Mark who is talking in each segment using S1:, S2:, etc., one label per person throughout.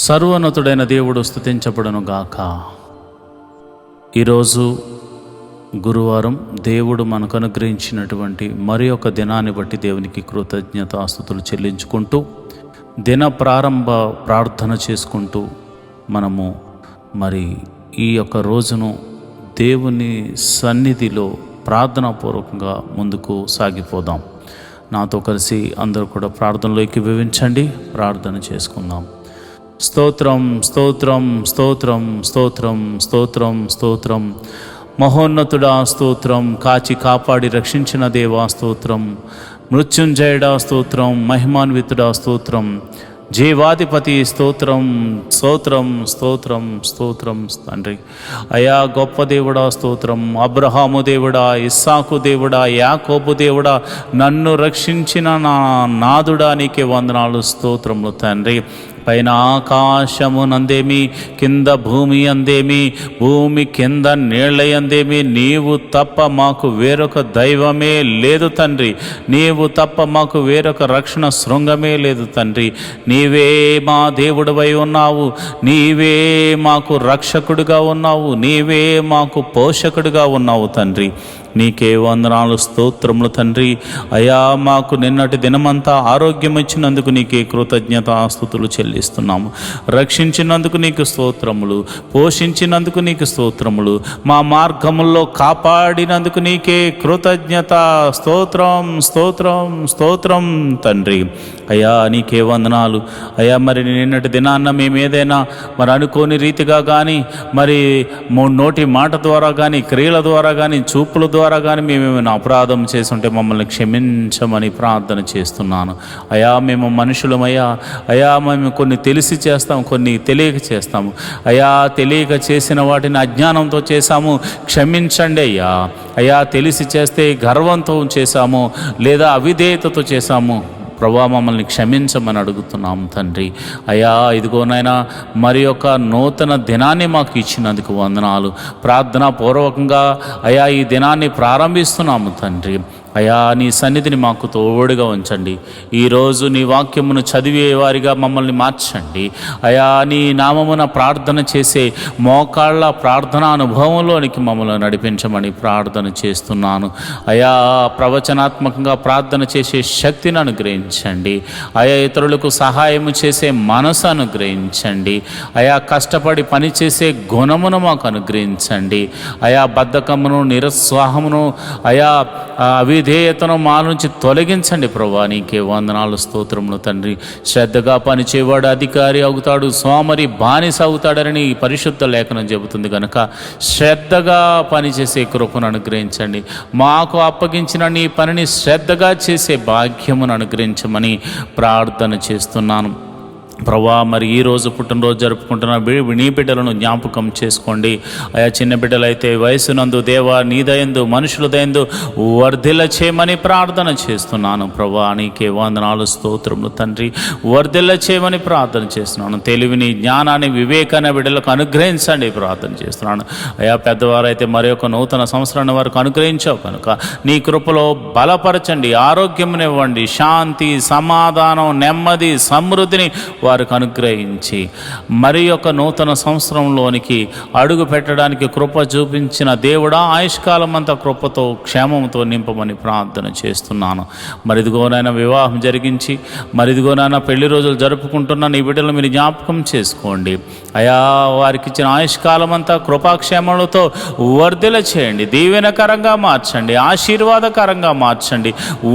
S1: సర్వోన్నతుడైన దేవుడు స్తుతించబడును గాక. ఈరోజు గురువారం దేవుడు మనకు అనుగ్రహించినటువంటి మరి ఒక దినాన్ని బట్టి దేవునికి కృతజ్ఞతాస్తుతులు చెల్లించుకుంటూ దిన ప్రారంభ ప్రార్థన చేసుకుంటూ మనము ఈ యొక్క రోజును దేవుని సన్నిధిలో ప్రార్థనాపూర్వకంగా ముందుకు సాగిపోదాం. నాతో కలిసి అందరూ కూడా ప్రార్థనలోకి వివరించండి. ప్రార్థన చేసుకుందాం. స్తోత్రం స్తోత్రం స్తోత్రం స్తోత్రం స్తోత్రం స్తోత్రం. మహోన్నతుడా స్తోత్రం. కాచి కాపాడి రక్షించిన దేవా స్తోత్రం. మృత్యుంజయుడా స్తోత్రం. మహిమాన్వితుడా స్తోత్రం. జీవాధిపతి స్తోత్రం స్తోత్రం స్తోత్రం స్తోత్రం. తండ్రి అయా గొప్ప దేవుడా స్తోత్రం. అబ్రహాము దేవుడా, ఇస్సాకు దేవుడా, యాకోబు దేవుడా, నన్ను రక్షించిన నా నాదుడా నీకే వందనాలు స్తోత్రములు తండ్రి. పైన ఆకాశము నందేమి, కింద భూమి అందేమి, భూమి కింద నీళ్ళ అందేమి, నీవు తప్ప మాకు వేరొక దైవమే లేదు తండ్రి. నీవు తప్ప మాకు వేరొక రక్షణ శృంగమే లేదు తండ్రి. నీవే మా దేవుడివై ఉన్నావు. నీవే మాకు రక్షకుడిగా ఉన్నావు. నీవే మాకు పోషకుడిగా ఉన్నావు తండ్రి. నీకే వందనాలు స్తోత్రములు తండ్రి. అయా మాకు నిన్నటి దినమంతా ఆరోగ్యం ఇచ్చినందుకు నీకే కృతజ్ఞతాస్తుతులు చెల్లిస్తున్నాము. రక్షించినందుకు నీకు స్తోత్రములు, పోషించినందుకు నీకు స్తోత్రములు, మా మార్గముల్లో కాపాడినందుకు నీకే కృతజ్ఞత. స్తోత్రం స్తోత్రం స్తోత్రం తండ్రి. అయా నీకే వందనాలు. అయా నిన్నటి దినాన్న మేము ఏదైనా అనుకోని రీతిగా కానీ నోటి మాట ద్వారా కానీ క్రియల ద్వారా కానీ చూపుల ద్వారా కానీ మేమేమైనా అపరాధం చేస్తుంటే మమ్మల్ని క్షమించమని ప్రార్థన చేస్తున్నాను. అయా మేము మనుషులమయ్యా. అయా మేము కొన్ని తెలిసి చేస్తాము, కొన్ని తెలియక చేస్తాము. అయా తెలియక చేసిన వాటిని అజ్ఞానంతో చేశాము, క్షమించండి అయ్యా. అయా తెలిసి చేస్తే గర్వంతో చేశాము లేదా అవిధేయతతో చేశాము ప్రభా, మమ్మల్ని క్షమించమని అడుగుతున్నాము తండ్రి. అయా ఇదిగోనైనా ఒక నూతన దినాన్ని మాకు ఇచ్చినందుకు వందనాలు. ప్రార్థనాపూర్వకంగా అయా ఈ దినాన్ని ప్రారంభిస్తున్నాము తండ్రి. అయా నీ సన్నిధిని మాకు తోడుగా ఉంచండి. ఈరోజు నీ వాక్యమును చదివేవారిగా మమ్మల్ని మార్చండి. అయా నీ నామమున ప్రార్థన చేసే మోకాళ్ళ ప్రార్థనా అనుభవంలోనికి మమ్మల్ని నడిపించమని ప్రార్థన చేస్తున్నాను. అయా ప్రవచనాత్మకంగా ప్రార్థన చేసే శక్తిని అనుగ్రహించండి. అయా ఇతరులకు సహాయము చేసే మనసు అనుగ్రహించండి. అయా కష్టపడి పనిచేసే గుణమును మాకు అనుగ్రహించండి. అయా బద్ధకమును, నిరుత్సాహమును, అయా అవిధేయతను మా నుంచి తొలగించండి ప్రభా. నీకే వందనాలు స్తోత్రములు తండ్రి. శ్రద్ధగా పనిచేవాడు అధికారి అవుతాడు, సోమరి బానిస అవుతాడని పరిశుద్ధ లేఖనం చెబుతుంది కనుక శ్రద్ధగా పనిచేసే కృపను అనుగ్రహించండి. మాకు అప్పగించిన నీ పనిని శ్రద్ధగా చేసే భాగ్యమును అనుగ్రహించమని ప్రార్థన చేస్తున్నాను ప్రభా. ఈరోజు పుట్టినరోజు జరుపుకుంటున్న నీ బిడ్డలను జ్ఞాపకం చేసుకోండి. ఆయా చిన్న బిడ్డలైతే వయసునందు దేవా నీ దయందు మనుషుల దయందు వర్ధిల్ల చేయమని ప్రార్థన చేస్తున్నాను ప్రభా. నీకే వందనాలు స్తోత్రములు తండ్రి. వర్ధిల్ల చేయమని ప్రార్థన చేస్తున్నాను. తెలివిని, జ్ఞానాన్ని, వివేకాన్ని బిడ్డలకు అనుగ్రహించండి ప్రార్థన చేస్తున్నాను. అయా పెద్దవారైతే ఒక నూతన సంవత్సరాన్ని వారికి అనుగ్రహించావు కనుక నీ కృపలో బలపరచండి, ఆరోగ్యమునివ్వండి, శాంతి, సమాధానం, నెమ్మది, సమృద్ధిని వారికి అనుగ్రహించి ఒక నూతన సంవత్సరంలోనికి అడుగు పెట్టడానికి కృప చూపించిన దేవుడా ఆయుష్కాలం అంతా కృపతో క్షేమంతో నింపమని ప్రార్థన చేస్తున్నాను. ఇదిగోనైనా వివాహం జరిగించి ఇదిగోనైనా పెళ్లి రోజులు జరుపుకుంటున్న నీ బిడ్డలు మీరు జ్ఞాపకం చేసుకోండి. అయా వారికి ఇచ్చిన ఆయుష్కాలం అంతా కృపాక్షేమలతో వర్ధిల్ల చేయండి, దీవెనకరంగా మార్చండి, ఆశీర్వాదకరంగా మార్చండి,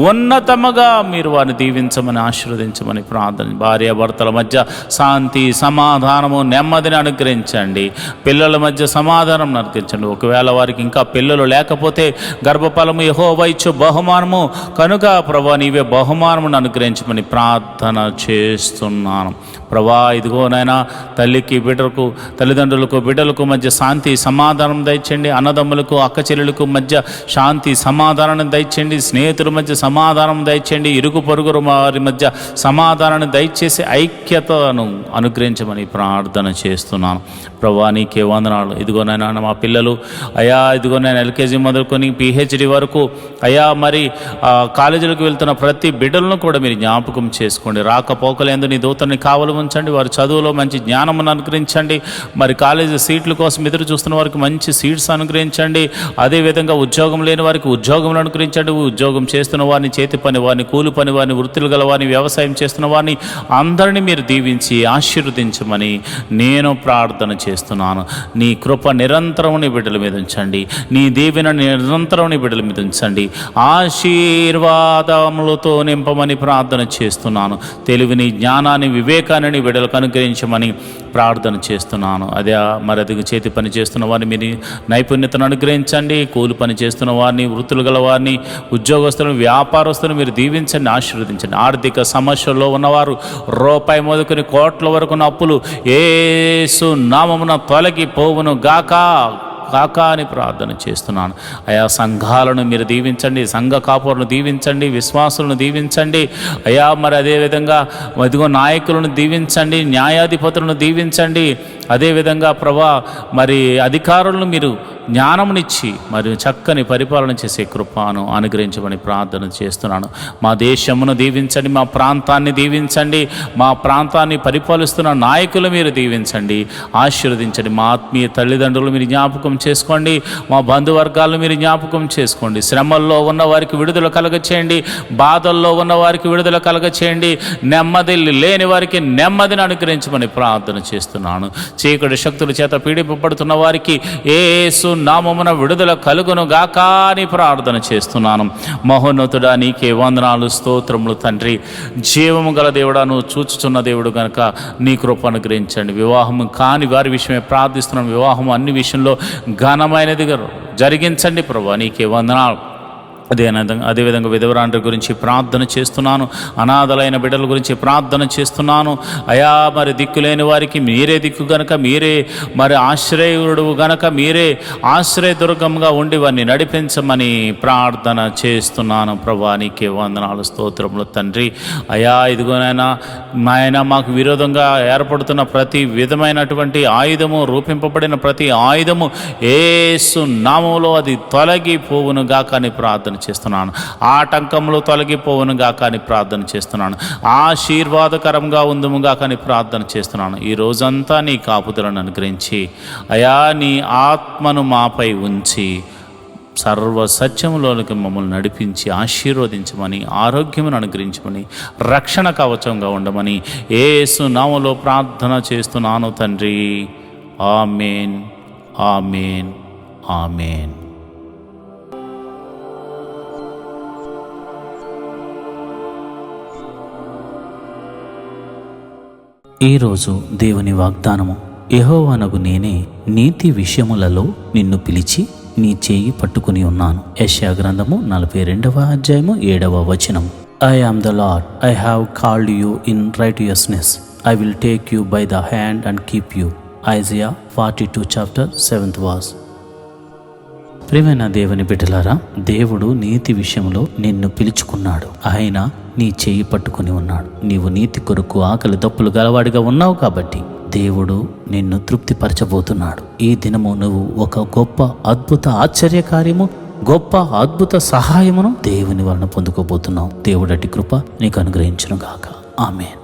S1: ఉన్నతముగా మీరు వారిని దీవించమని ఆశీర్వదించమని ప్రార్థన. భార్యాభర్తల మధ్య శాంతి, సమాధానము, నెమ్మదిని అనుగ్రహించండి. పిల్లల మధ్య సమాధానం అనుగ్రహించండి. ఒకవేళ వారికి ఇంకా పిల్లలు లేకపోతే గర్భఫలము యెహోవా ఇచ్చు బహుమానము కనుక ప్రభా నీవే బహుమానమును అనుగ్రహించమని ప్రార్థన చేస్తున్నాను ప్రభా. ఇదిగోనైనా తల్లికి బిడ్డలకు, తల్లిదండ్రులకు బిడ్డలకు మధ్య శాంతి సమాధానం దయచేయండి. అన్నదమ్ములకు అక్క చెల్లెలకు మధ్య శాంతి సమాధానాన్ని దయచేయండి. స్నేహితుల మధ్య సమాధానం దయచేయండి. ఇరుగు పొరుగురు వారి మధ్య సమాధానాన్ని దయచేసి ఐక్యతను అనుగ్రహించమని ప్రార్థన చేస్తున్నాను ప్రభా. నీకే వందనాలు. ఇదిగోనైనా మా పిల్లలు అయా ఇదిగోనైనా ఎల్కేజీ మొదలుకొని పిహెచ్డి వరకు అయా కాలేజీలకు వెళ్తున్న ప్రతి బిడ్డలను కూడా మీరు జ్ఞాపకం చేసుకోండి. రాకపోకలేందు నీ దూతని కావలము ఉంచండి. వారి చదువులో మంచి జ్ఞానమును అనుగ్రహించండి. మరి కాలేజీ సీట్ల కోసం ఎదురు చూస్తున్న వారికి మంచి సీట్స్ అనుగ్రహించండి. అదేవిధంగా ఉద్యోగం లేని వారికి ఉద్యోగములు అనుగ్రహించండి. ఉద్యోగం చేస్తున్న వారిని, చేతి పని వారిని, కూలి పని వారిని, వృత్తులు గల వారిని, వ్యవసాయం చేస్తున్న వారిని అందరినీ మీరు దీవించి ఆశీర్వదించమని నేను ప్రార్థన చేస్తున్నాను. నీ కృప నిరంతరం నీ బిడ్డల మీద ఉంచండి. నీ దీవెన నిరంతరం నీ బిడ్డల మీద ఉంచండి. ఆశీర్వాదములతో నింపమని ప్రార్థన చేస్తున్నాను. తెలివిని, జ్ఞానాన్ని, వివేకాన్ని నీ బిడ్డలకు అనుగ్రహించమని ప్రార్థన చేస్తున్నాను. అదే మరి అది చేతి పని చేస్తున్న వారిని మీరు నైపుణ్యతను అనుగ్రహించండి. కూలి పని చేస్తున్న వారిని, వృత్తులు గల వారిని, ఉద్యోగస్తులను, వ్యాపారస్తులను మీరు దీవించండి, ఆశీర్వదించండి. ఆర్థిక సమస్యల్లో ఉన్నవారు రూపాయి మొదలుకొని కోట్ల వరకు అప్పులు యేసు నామమున తొలగిపోవును గాక అని ప్రార్థన చేస్తున్నాను. అయా సంఘాలను మీరు దీవించండి, సంఘ కాపులను దీవించండి, విశ్వాసులను దీవించండి. అయా మరి అదేవిధంగా ఇదిగో నాయకులను దీవించండి, న్యాయాధిపతులను దీవించండి. అదేవిధంగా ప్రభా మరి అధికారులను మీరు జ్ఞానమునిచ్చి మరియు చక్కని పరిపాలన చేసే కృపను అనుగ్రహించమని ప్రార్థన చేస్తున్నాను. మా దేశమును దీవించండి, మా ప్రాంతాన్ని దీవించండి, మా ప్రాంతాన్ని పరిపాలిస్తున్న నాయకులు మీరు దీవించండి, ఆశీర్వదించండి. మా ఆత్మీయ తల్లిదండ్రులు మీరు జ్ఞాపకం చేసుకోండి, మా బంధువర్గాలను మీరు జ్ఞాపకం చేసుకోండి. శ్రమల్లో ఉన్న వారికి విడుదల కలగచేయండి, బాధల్లో ఉన్న వారికి విడుదల కలగచేయండి, నెమ్మది లేని వారికి నెమ్మదిని అనుగ్రహించమని ప్రార్థన చేస్తున్నాను. చీకటి శక్తుల చేత పీడింపబడుతున్న వారికి యేసు నామమున విడుదల కలుగును గాక అని ప్రార్థన చేస్తున్నాను. మహోన్నతుడా నీకే వందనాలు, స్తోత్రములు తండ్రి. జీవము గల దేవుడా, నువ్వు చూచుచున్న దేవుడు కనుక నీ కృప అనుగ్రహించండి. వివాహం కాని వారి విషయమే ప్రార్థిస్తున్నాను. వివాహం అన్ని విషయంలో ఘనమైనదిగా జరిగించండి ప్రభా, నీకే వందనాలు. అదేవిధంగా విధవరాండ్రి గురించి ప్రార్థన చేస్తున్నాను. అనాథలైన బిడ్డల గురించి ప్రార్థన చేస్తున్నాను. అయా మరి దిక్కులేని వారికి మీరే దిక్కు గనక, మీరే మరి ఆశ్రయుడు గనక, మీరే ఆశ్రయదుర్గంగా ఉండి వారిని నడిపించమని ప్రార్థన చేస్తున్నాను. ప్రభా నీకే వందనాలు, స్తోత్రములు తండ్రి. అయా ఇదిగోనైనా నాయన మాకు విరోధంగా ఏర్పడుతున్న ప్రతి విధమైనటువంటి ఆయుధము, రూపింపబడిన ప్రతి ఆయుధము యేసు నామములో అది తొలగిపోవును గాక అని ప్రార్థన చేస్తున్నాను. ఆటంకములు తొలగిపోవునుగా కానీ ప్రార్థన చేస్తున్నాను. ఆశీర్వాదకరంగా ఉందుముగా కానీ ప్రార్థన చేస్తున్నాను. ఈ రోజంతా నీ కాపుదలను అనుగ్రహించి అయా నీ ఆత్మను మాపై ఉంచి సర్వ సత్యములోనికి మమ్మల్ని నడిపించి ఆశీర్వదించమని, ఆరోగ్యమును అనుగ్రహించమని, రక్షణ కవచంగా ఉండమని యేసు నామములో ప్రార్థన చేస్తున్నాను తండ్రి. ఆమేన్, ఆమేన్, ఆమేన్. ఈరోజు దేవుని వాగ్దానము. యెహోవానగు నేనే నీతి విషయములలో నిన్ను పిలిచి నీ చేయి పట్టుకుని ఉన్నాను. యెషయా గ్రంథము 42వ అధ్యాయము 7వ వచనము. I am the Lord, I have called you in righteousness, I will take you by the hand and keep you. Isaiah 42 chapter 7th verse. ప్రియమైన దేవుని బిడ్డలారా, దేవుడు నీతి విషయంలో నిన్ను పిలుచుకున్నాడు. ఆయన నీ చేయి పట్టుకుని ఉన్నాడు. నీవు నీతి కొరకు ఆకలి దప్పులు గలవాడిగా ఉన్నావు కాబట్టి దేవుడు నిన్ను తృప్తిపరచబోతున్నాడు. ఈ దినము నువ్వు ఒక గొప్ప అద్భుత ఆశ్చర్యకార్యము, గొప్ప అద్భుత సహాయమును దేవుని వలన పొందుకోబోతున్నావు. దేవుడటి కృప నీకు అనుగ్రహించును గాక. ఆమేన్.